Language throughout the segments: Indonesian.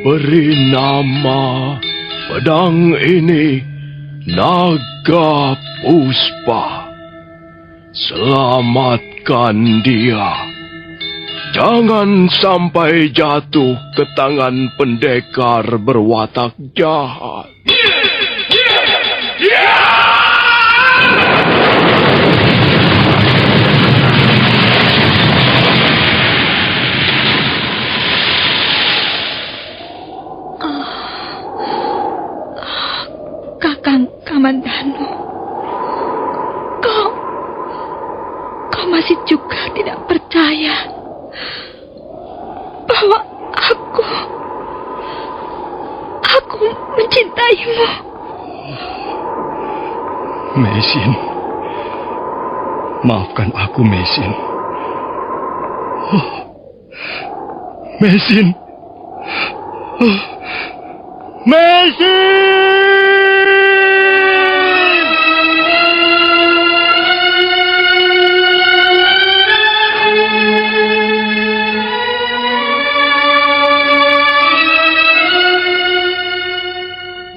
beri nama pedang ini Naga Puspa. Selamatkan dia. Jangan sampai jatuh ke tangan pendekar berwatak jahat. Kakang Kamandanu, kau masih juga tidak percaya bahwa aku mencintaimu. Meisin, maafkan aku, Meisin. Meisin. Meisin!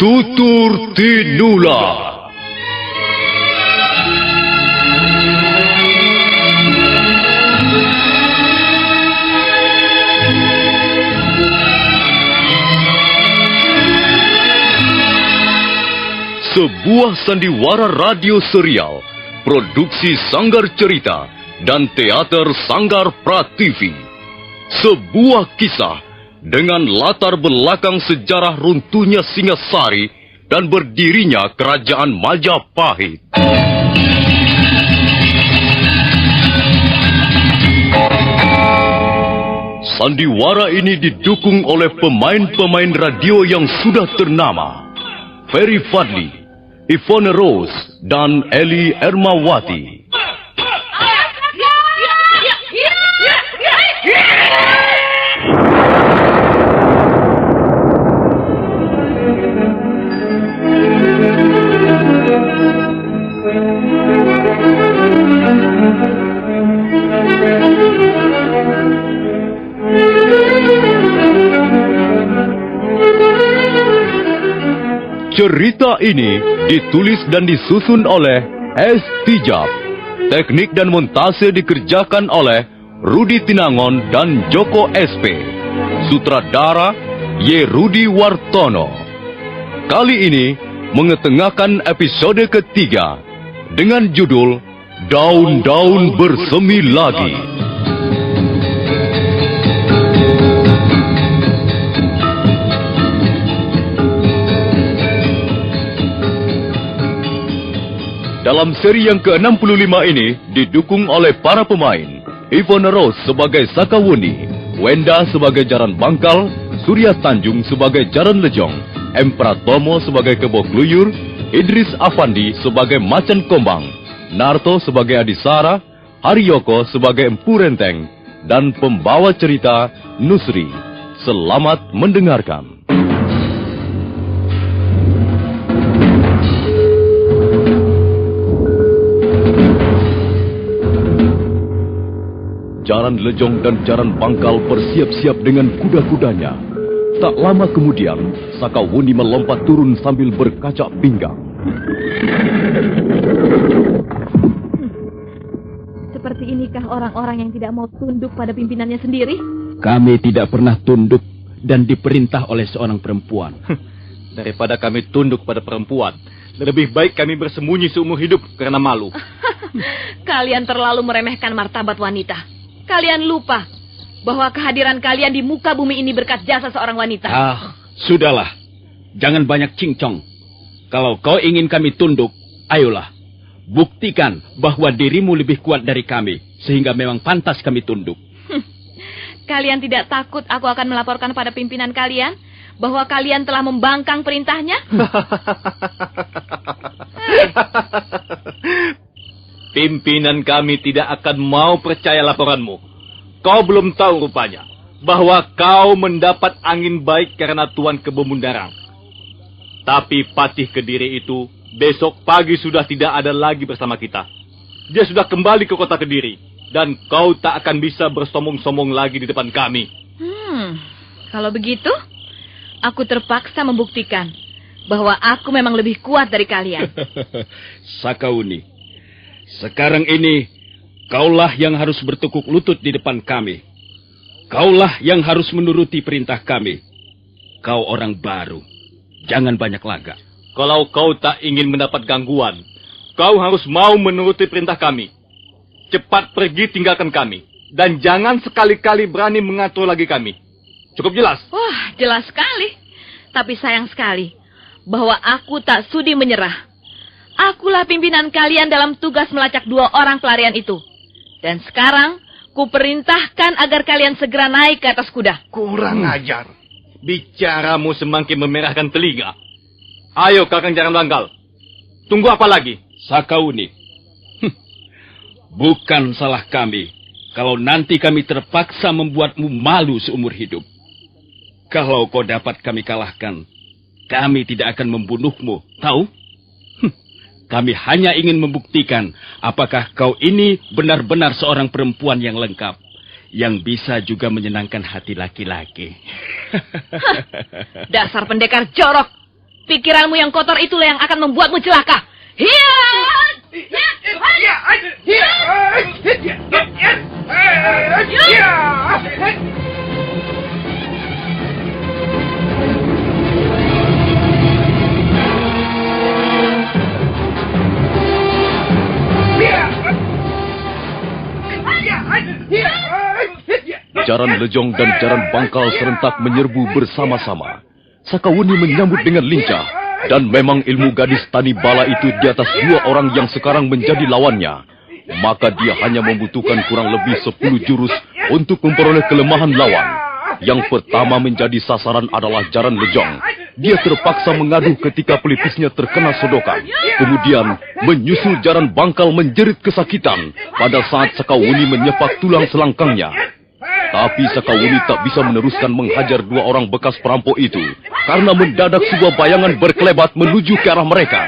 Tutur Tinula. Sebuah sandiwara radio serial, produksi Sanggar Cerita dan teater Sanggar Prativi. Sebuah kisah dengan latar belakang sejarah runtuhnya Singasari dan berdirinya Kerajaan Majapahit. Sandiwara ini didukung oleh pemain-pemain radio yang sudah ternama. Ferry Fadli, Ivone Rose, dan Eli Ermawati. Cerita ini ditulis dan disusun oleh S. Tijab. Teknik dan montase dikerjakan oleh Rudi Tinangon dan Joko SP. Sutradara Y. Rudi Wartono. Kali ini mengetengahkan episode ketiga dengan judul Daun-Daun Bersemi Lagi. Dalam seri yang ke-65 ini didukung oleh para pemain Ivone Rose sebagai Sakawuni, Wenda sebagai Jaran Bangkal, Surya Tanjung sebagai Jaran Lejong, M. Pratomo sebagai Kebo Kluyur, Idris Afandi sebagai Macan Kombang, Narto sebagai Adisara, Haryoko sebagai Empu Renteng, dan pembawa cerita Nusri. Selamat mendengarkan. Jaran Lejong dan Jaran Bangkal bersiap-siap dengan kuda-kudanya. Tak lama kemudian, Sakawuni melompat turun sambil berkaca pinggang. Seperti inikah orang-orang yang tidak mau tunduk pada pimpinannya sendiri? Kami tidak pernah tunduk dan diperintah oleh seorang perempuan. Daripada kami tunduk pada perempuan, lebih baik kami bersembunyi seumur hidup karena malu. Kalian terlalu meremehkan martabat wanita. Kalian lupa bahwa kehadiran kalian di muka bumi ini berkat jasa seorang wanita. Sudahlah. Jangan banyak cincong. Kalau kau ingin kami tunduk, ayolah. Buktikan bahwa dirimu lebih kuat dari kami, sehingga memang pantas kami tunduk. Kalian tidak takut aku akan melaporkan pada pimpinan kalian bahwa kalian telah membangkang perintahnya? Pimpinan kami tidak akan mau percaya laporanmu. Kau belum tahu rupanya bahwa kau mendapat angin baik karena Tuan Kebo Mundarang. Tapi Patih Kediri itu besok pagi sudah tidak ada lagi bersama kita. Dia sudah kembali ke kota Kediri. Dan kau tak akan bisa bersombong-sombong lagi di depan kami. Kalau begitu, aku terpaksa membuktikan bahwa aku memang lebih kuat dari kalian. Sakauni, sekarang ini kaulah yang harus bertekuk lutut di depan kami. Kaulah yang harus menuruti perintah kami. Kau orang baru, jangan banyak lagak. Kalau kau tak ingin mendapat gangguan, kau harus mau menuruti perintah kami. Cepat pergi tinggalkan kami. Dan jangan sekali-kali berani mengatur lagi kami. Cukup jelas? Wah, jelas sekali. Tapi sayang sekali bahwa aku tak sudi menyerah. Akulah pimpinan kalian dalam tugas melacak 2 orang pelarian itu. Dan sekarang, kuperintahkan agar kalian segera naik ke atas kuda. Kurang ajar. Bicaramu semakin memerahkan telinga. Ayo, Kakang Jaran Bangkal. Tunggu apa lagi? Sakauni, bukan salah kami kalau nanti kami terpaksa membuatmu malu seumur hidup. Kalau kau dapat kami kalahkan, kami tidak akan membunuhmu, tahu? Kami hanya ingin membuktikan apakah kau ini benar-benar seorang perempuan yang lengkap, yang bisa juga menyenangkan hati laki-laki. Dasar pendekar jorok. Pikiranmu yang kotor itulah yang akan membuatmu celaka. Jaran Lejong dan Jaran Bangkal serentak menyerbu bersama-sama. Sakauni menyambut dengan lincah, dan memang ilmu gadis tani bala itu di atas 2 orang yang sekarang menjadi lawannya. Maka dia hanya membutuhkan kurang lebih 10 jurus untuk memperoleh kelemahan lawan. Yang pertama menjadi sasaran adalah Jaran Lejong. Dia terpaksa mengadu ketika pelipisnya terkena sodokan. Kemudian menyusul Jaran Bangkal menjerit kesakitan pada saat Sakauni menyepak tulang selangkangnya. Tapi Sakauni tak bisa meneruskan menghajar 2 orang bekas perampok itu, karena mendadak sebuah bayangan berkelebat menuju ke arah mereka.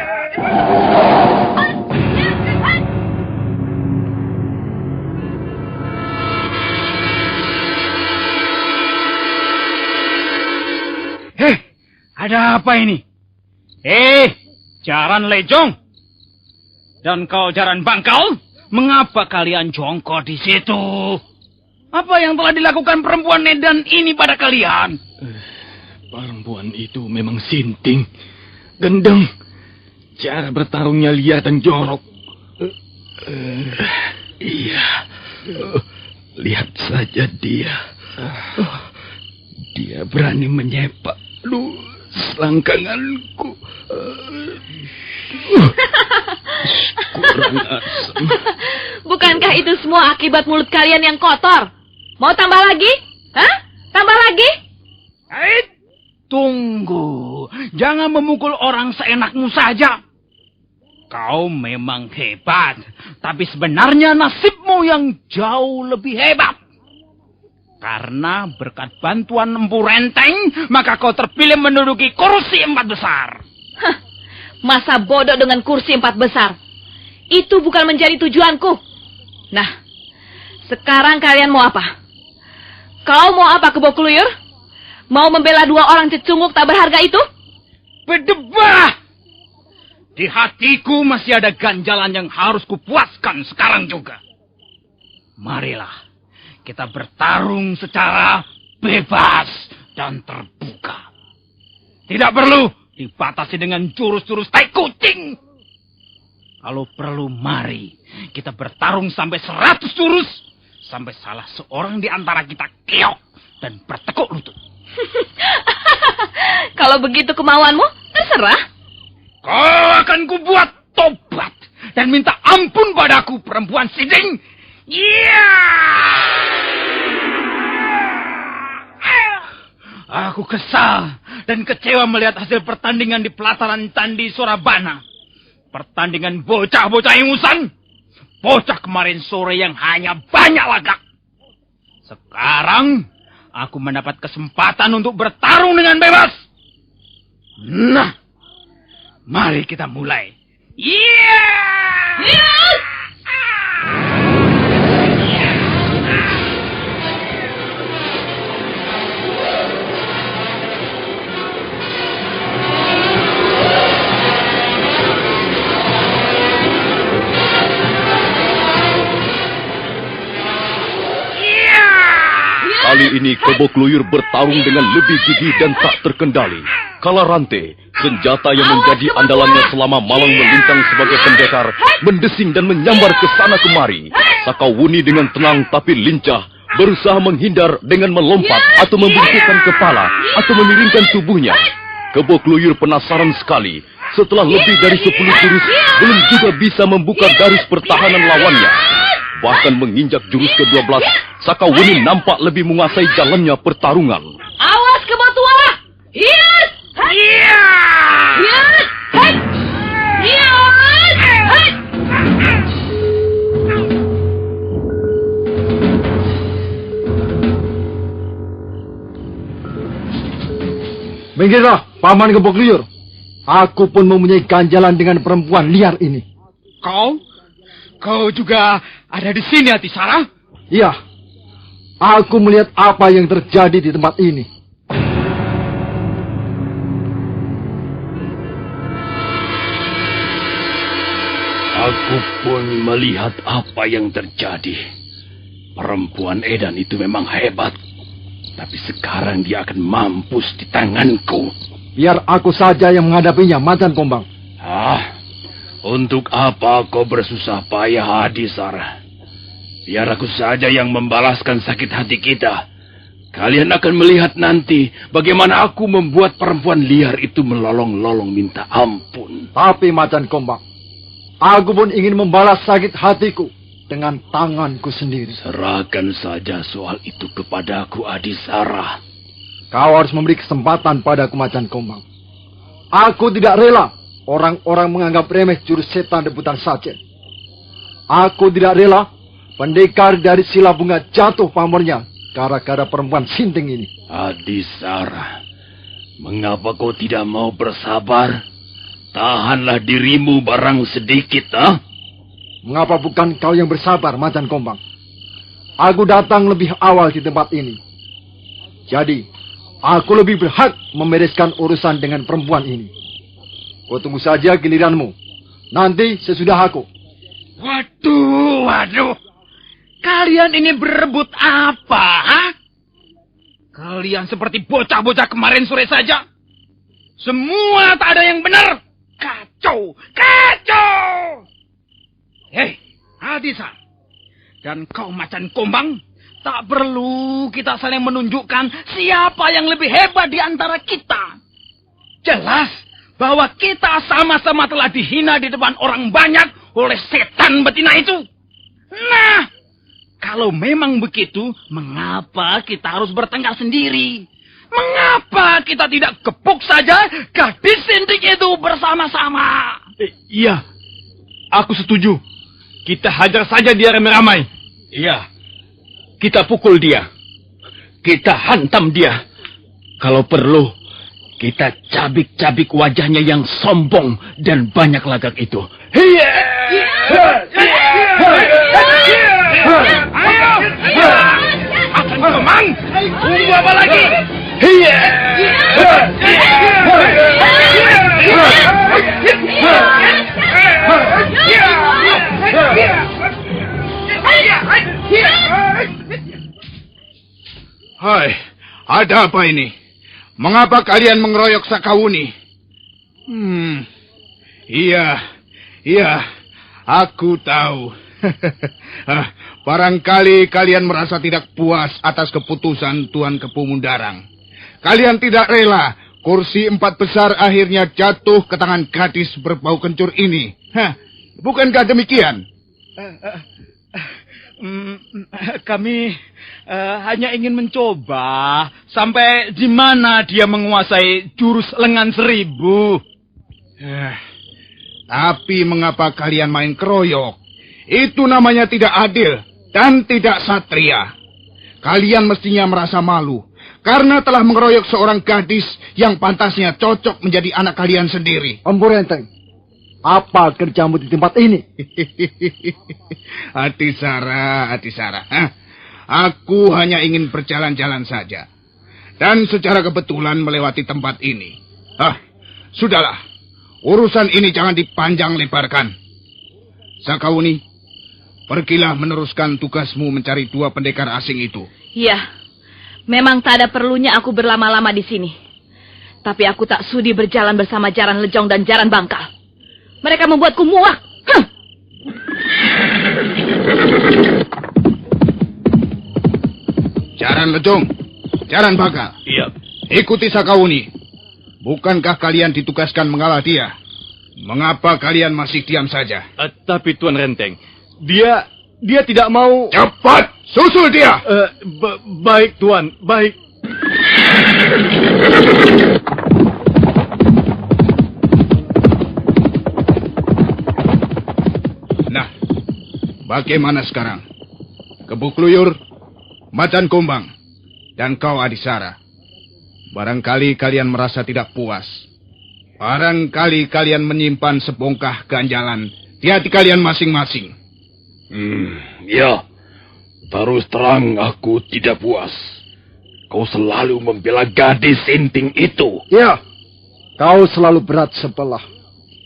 Ada apa ini? Jaran Lejong. Dan kau Jaran Bangkal, mengapa kalian jongkok di situ? Apa yang telah dilakukan perempuan Nedan ini pada kalian? Perempuan itu memang sinting, gendeng. Cara bertarungnya liar dan jorok. Iya, lihat saja dia. Dia berani menyepak selangkanganku. Kurang asem. Bukankah itu semua akibat mulut kalian yang kotor? Mau tambah lagi? Hah? Tambah lagi? Tunggu. Jangan memukul orang seenakmu saja. Kau memang hebat. Tapi sebenarnya nasibmu yang jauh lebih hebat. Karena berkat bantuan Empu Renteng, maka kau terpilih menduduki kursi 4 besar. Hah, masa bodoh dengan kursi 4 besar? Itu bukan menjadi tujuanku. Nah, sekarang kalian mau apa? Kau mau apa, Kebo Kluyur? Mau membela 2 orang cecunguk tak berharga itu? Berdebah! Di hatiku masih ada ganjalan yang harus kupuaskan sekarang juga. Marilah, kita bertarung secara bebas dan terbuka. Tidak perlu dibatasi dengan jurus-jurus tai kucing. Kalau perlu, mari kita bertarung sampai 100 jurus. Sampai salah seorang di antara kita keok dan bertekuk lutut. Kalau begitu kemauanmu, terserah. Kau akan kubuat tobat dan minta ampun padaku, perempuan siding. Iya! Aku kesal dan kecewa melihat hasil pertandingan di pelataran Candi Surabana. Pertandingan bocah-bocah ingusan. Bocah kemarin sore yang hanya banyak lagak. Sekarang, aku mendapat kesempatan untuk bertarung dengan bebas. Nah, mari kita mulai. Kali ini Kebo Kluyur bertarung dengan lebih gigih dan tak terkendali. Kala Rante, senjata yang menjadi andalannya selama malang melintang sebagai pendekar, mendesing dan menyambar ke sana kemari. Sakawuni dengan tenang tapi lincah berusaha menghindar dengan melompat atau membungkukkan kepala atau memiringkan tubuhnya. Kebo Kluyur penasaran sekali. Setelah lebih dari 10 jurus, belum juga bisa membuka garis pertahanan lawannya. Bahkan menginjak jurus ke-12, Sakawuni nampak lebih menguasai jalannya pertarungan. Awas Kebo Tua! Hiat! Iya! Hiat! Hiat! Hiat! Minggirlah, Paman Kebo Kluyur. Aku pun mempunyai ganjalan dengan perempuan liar ini. Kau juga ada di sini, Atisara? Iya, aku melihat apa yang terjadi di tempat ini. Aku pun melihat apa yang terjadi. Perempuan Edan itu memang hebat. Tapi sekarang dia akan mampus di tanganku. Biar aku saja yang menghadapinya, Macan Kombang. Untuk apa kau bersusah payah, Adisara? Biar aku saja yang membalaskan sakit hati kita. Kalian akan melihat nanti bagaimana aku membuat perempuan liar itu melolong-lolong minta ampun. Tapi Macan Kombang, aku pun ingin membalas sakit hatiku dengan tanganku sendiri. Serahkan saja soal itu kepadaku, Adisara. Kau harus memberi kesempatan padaku, Macan Kombang. Aku tidak rela orang-orang menganggap remeh jurus setan rebutan sajen. Aku tidak rela pendekar dari Sila Bunga jatuh pamornya gara-gara perempuan sinting ini. Adisara, mengapa kau tidak mau bersabar? Tahanlah dirimu barang sedikit, Mengapa bukan kau yang bersabar, Macan Kombang? Aku datang lebih awal di tempat ini. Jadi, aku lebih berhak membereskan urusan dengan perempuan ini. Kau tunggu saja giliranmu. Nanti sesudah aku. Waduh. Kalian ini berebut apa, Kalian seperti bocah-bocah kemarin sore saja. Semua tak ada yang benar. Kacau. Hei, Adisa. Dan kau Macan Kombang, tak perlu kita saling menunjukkan siapa yang lebih hebat di antara kita. Jelas bahwa kita sama-sama telah dihina di depan orang banyak oleh setan betina itu. Nah, kalau memang begitu, mengapa kita harus bertengkar sendiri? Mengapa kita tidak kepuk saja gadis sinting itu bersama-sama? Iya, aku setuju. Kita hajar saja dia ramai-ramai. Iya, kita pukul dia. Kita hantam dia. Kalau perlu, kita cabik-cabik wajahnya yang sombong dan banyak lagak itu. Ayo! Akan kemang! Tunggu apa lagi? Hai, ada apa ini? Mengapa kalian mengeroyok Sakawuni? Iya, aku tahu. Barangkali kalian merasa tidak puas atas keputusan Tuan Kepumundarang. Kalian tidak rela kursi 4 besar akhirnya jatuh ke tangan gadis berbau kencur ini. Bukankah demikian? Kami hanya ingin mencoba sampai di mana dia menguasai jurus lengan 1000. Tapi mengapa kalian main keroyok? Itu namanya tidak adil dan tidak satria. Kalian mestinya merasa malu karena telah mengeroyok seorang gadis yang pantasnya cocok menjadi anak kalian sendiri. Empu Renteng, apa kerjamu di tempat ini? Atisara. Aku hanya ingin berjalan-jalan saja. Dan secara kebetulan melewati tempat ini. Sudahlah. Urusan ini jangan dipanjang lebarkan. Sakawuni, pergilah meneruskan tugasmu mencari 2 pendekar asing itu. Iya, Memang tak ada perlunya aku berlama-lama di sini. Tapi aku tak sudi berjalan bersama Jaran Lejong dan Jaran Bangkal. Mereka membuatku muak. Jaran Lejong, Jaran Bangkal. Iya. Ikuti Sakawuni. Bukankah kalian ditugaskan mengalah dia? Mengapa kalian masih diam saja? Tapi Tuan Renteng, dia tidak mau... Cepat, susul dia! Baik Tuan, baik. Nah, bagaimana sekarang? Kebukluyur, Macan Kumbang, dan kau Adisara. Barangkali kalian merasa tidak puas. Barangkali kalian menyimpan sebongkah ganjalan di hati kalian masing-masing. Ya. Terus terang aku tidak puas. Kau selalu membela gadis sinting itu. Ya, kau selalu berat sebelah.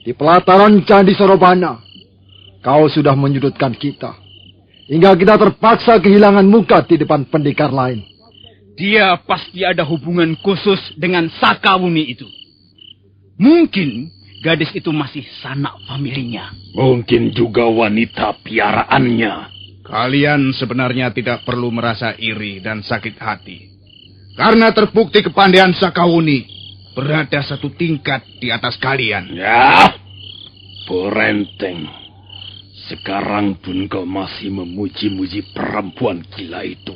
Di pelataran Candi Sorobana, kau sudah menyudutkan kita. Hingga kita terpaksa kehilangan muka di depan pendekar lain. Dia pasti ada hubungan khusus dengan Sakawuni itu. Mungkin gadis itu masih sanak familinya. Mungkin juga wanita piaraannya. Kalian sebenarnya tidak perlu merasa iri dan sakit hati. Karena terbukti kepandaian Sakawuni berada satu tingkat di atas kalian. Ya, Porenteng. Sekarang pun kau masih memuji-muji perempuan gila itu.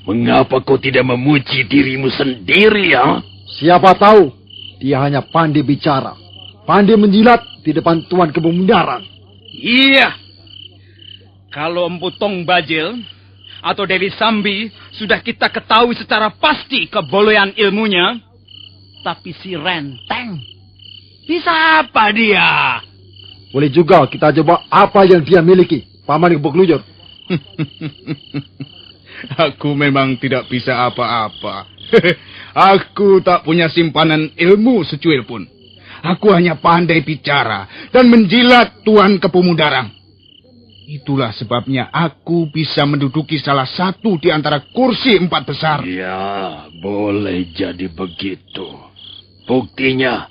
Mengapa kau tidak memuji dirimu sendiri, ya? Siapa tahu, dia hanya pandai bicara. Pandai menjilat di depan Tuan Kebemundaran. Iya. Kalau Empu Tong Bajil atau Dewi Sambi sudah kita ketahui secara pasti kebolehan ilmunya. Tapi si Renteng, bisa apa dia? Boleh juga kita coba apa yang dia miliki, Paman Kebukluyur. Aku memang tidak bisa apa-apa. Aku tak punya simpanan ilmu secuil pun. Aku hanya pandai bicara dan menjilat Tuan Kepemudarang. Itulah sebabnya aku bisa menduduki salah satu di antara kursi 4 besar. Ya, boleh jadi begitu. Buktinya,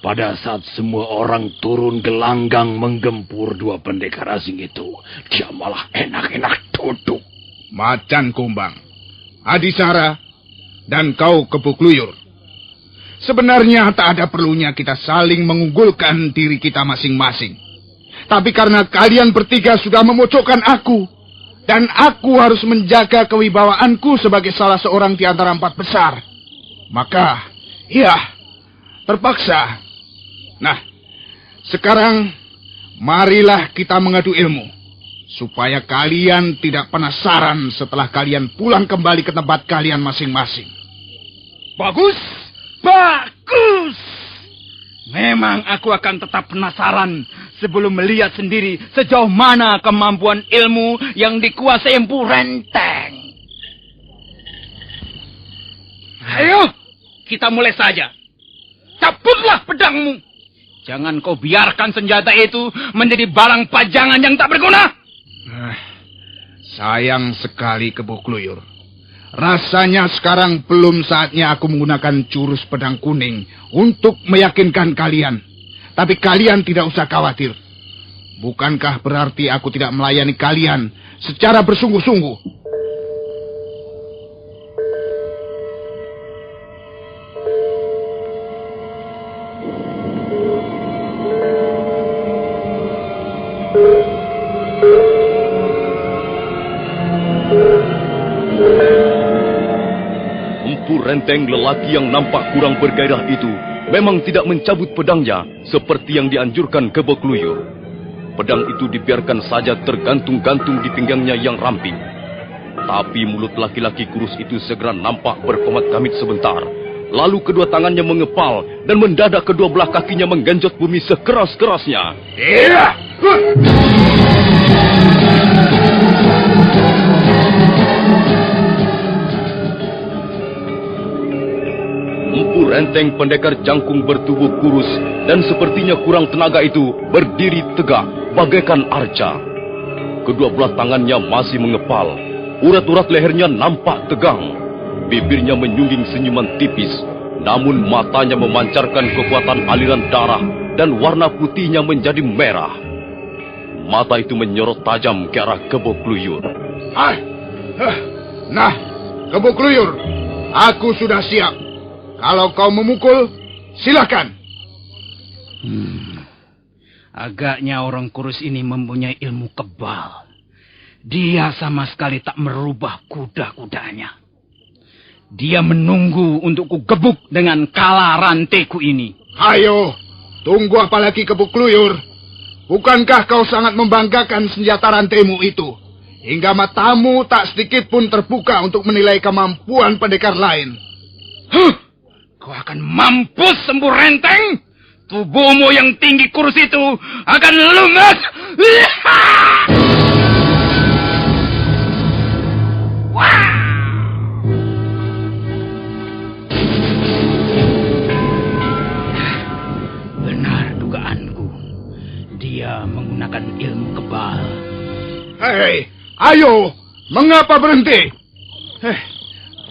pada saat semua orang turun gelanggang menggempur 2 pendekar asing itu, dia malah enak-enak duduk. Macan Kumbang, Adisara, dan kau Kebukluyur. Sebenarnya tak ada perlunya kita saling mengunggulkan diri kita masing-masing. Tapi karena kalian bertiga sudah memojokkan aku, dan aku harus menjaga kewibawaanku sebagai salah seorang di antara 4 besar, maka, ya, terpaksa. Nah, sekarang marilah kita mengadu ilmu. Supaya kalian tidak penasaran setelah kalian pulang kembali ke tempat kalian masing-masing. Bagus, bagus. Memang aku akan tetap penasaran sebelum melihat sendiri sejauh mana kemampuan ilmu yang dikuasai Empu Renteng. Ayo, kita mulai saja. Cabutlah pedangmu. Jangan kau biarkan senjata itu menjadi barang pajangan yang tak berguna. Sayang sekali Kebukluyur. Rasanya sekarang belum saatnya aku menggunakan jurus pedang kuning untuk meyakinkan kalian. Tapi kalian tidak usah khawatir. Bukankah berarti aku tidak melayani kalian secara bersungguh-sungguh? Renteng lelaki yang nampak kurang bergairah itu memang tidak mencabut pedangnya seperti yang dianjurkan Kebukluyur. Pedang itu dibiarkan saja tergantung-gantung di pinggangnya yang ramping. Tapi mulut laki-laki kurus itu segera nampak berkomat-kamit sebentar. Lalu kedua tangannya mengepal dan mendadak kedua belah kakinya menggenjot bumi sekeras-kerasnya. Iya! Empu Renteng pendekar jangkung bertubuh kurus dan sepertinya kurang tenaga itu berdiri tegak bagaikan arca. Kedua belah tangannya masih mengepal, urat-urat lehernya nampak tegang. bibirnya menyungging senyuman tipis, namun matanya memancarkan kekuatan aliran darah dan warna putihnya menjadi merah. Mata itu menyorot tajam ke arah Kebo Kluyur. Nah, Kebo Kluyur, aku sudah siap. Kalau kau memukul, silakan. Agaknya orang kurus ini mempunyai ilmu kebal. Dia sama sekali tak merubah kuda-kudanya. Dia menunggu untuk kugebuk dengan kala ranteku ini. Ayo, tunggu apa lagi Kebo Kluyur? Bukankah kau sangat membanggakan senjata rantemu itu? Hingga matamu tak sedikit pun terbuka untuk menilai kemampuan pendekar lain. Kau akan mampus, Empu Renteng. Tubuhmu yang tinggi kurus itu akan lunas. Benar dugaanku. Dia menggunakan ilmu kebal. Hei, ayo, mengapa berhenti?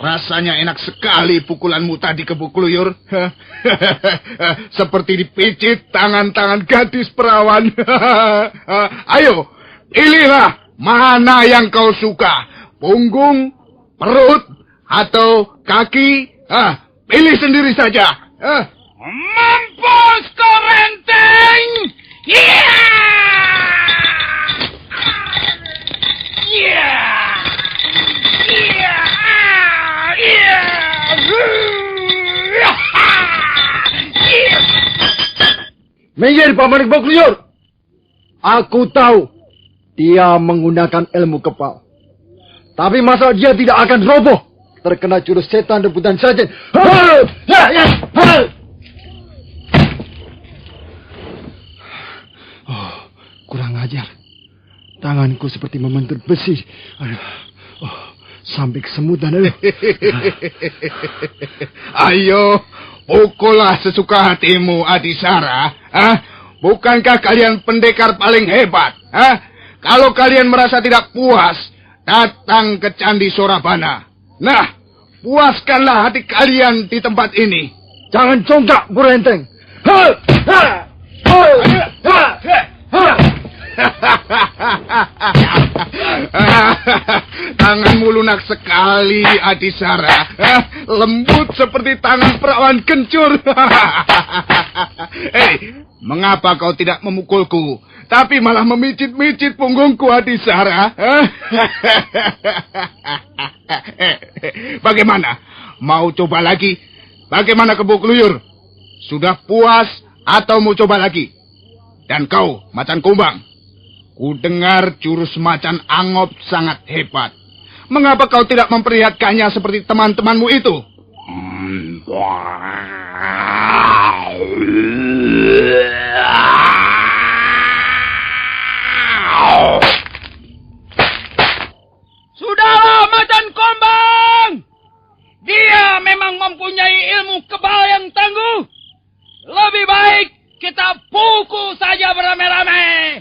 Rasanya enak sekali pukulanmu tadi Kebo Kluyur. Seperti dipijit tangan-tangan gadis perawan. Ayo, pilihlah mana yang kau suka. Punggung, perut, atau kaki. Pilih sendiri saja. Mampus kau Renteng! Minggir, Paman Kebo Kluyur. Aku tahu dia menggunakan ilmu kebal. Tapi masa dia tidak akan roboh terkena jurus setan rebutan sajen. Oh, kurang ajar. Tanganku seperti membentur besi. Aduh, sampai kesemutan. Ayo, pukullah sesuka hatimu, Adisara. Bukankah kalian pendekar paling hebat? Kalau kalian merasa tidak puas, datang ke Candi Sorabana. Nah, puaskanlah hati kalian di tempat ini. Jangan congkak, Bu Renteng. Tanganmu lunak sekali, Adisara. Lembut seperti tangan perawan kencur. Hei, mengapa kau tidak memukulku, tapi malah memicit-micit punggungku, Adisara? Bagaimana? Mau coba lagi? Bagaimana Kebo Kluyur? Sudah puas atau mau coba lagi? Dan kau, Macan Kumbang, ku dengar jurus Macan Angop sangat hebat. Mengapa kau tidak memperlihatkannya seperti teman-temanmu itu? Sudahlah, Macan Kumbang! Dia memang mempunyai ilmu kebal yang tangguh. Lebih baik kita pukul saja beramai-ramai.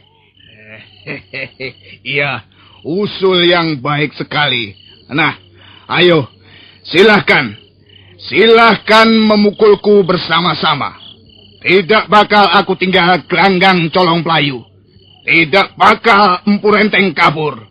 Iya, usul yang baik sekali. Nah, ayo, silahkan. Silahkan memukulku bersama-sama. Tidak bakal aku tinggal gelanggang colong pelayu. Tidak bakal Empu Renteng kabur.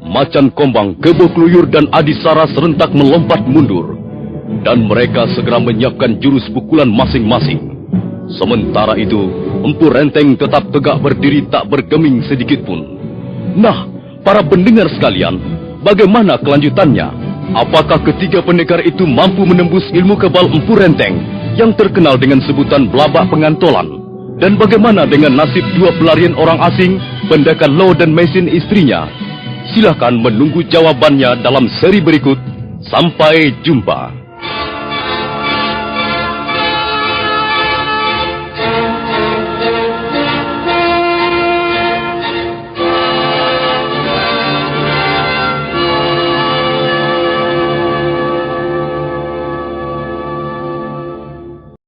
Macan Kombang, Kebo Kluyur, dan Adisara serentak melompat mundur. Dan mereka segera menyiapkan jurus pukulan masing-masing. Sementara itu, Empu Renteng tetap tegak berdiri tak bergeming sedikit pun. Nah, para pendengar sekalian, bagaimana kelanjutannya? Apakah ketiga pendekar itu mampu menembus ilmu kebal Empu Renteng yang terkenal dengan sebutan Belabak Pengantolan? Dan bagaimana dengan nasib dua pelarian orang asing, pendekar Lo dan Mesin istrinya? Silakan menunggu jawabannya dalam seri berikut. Sampai jumpa.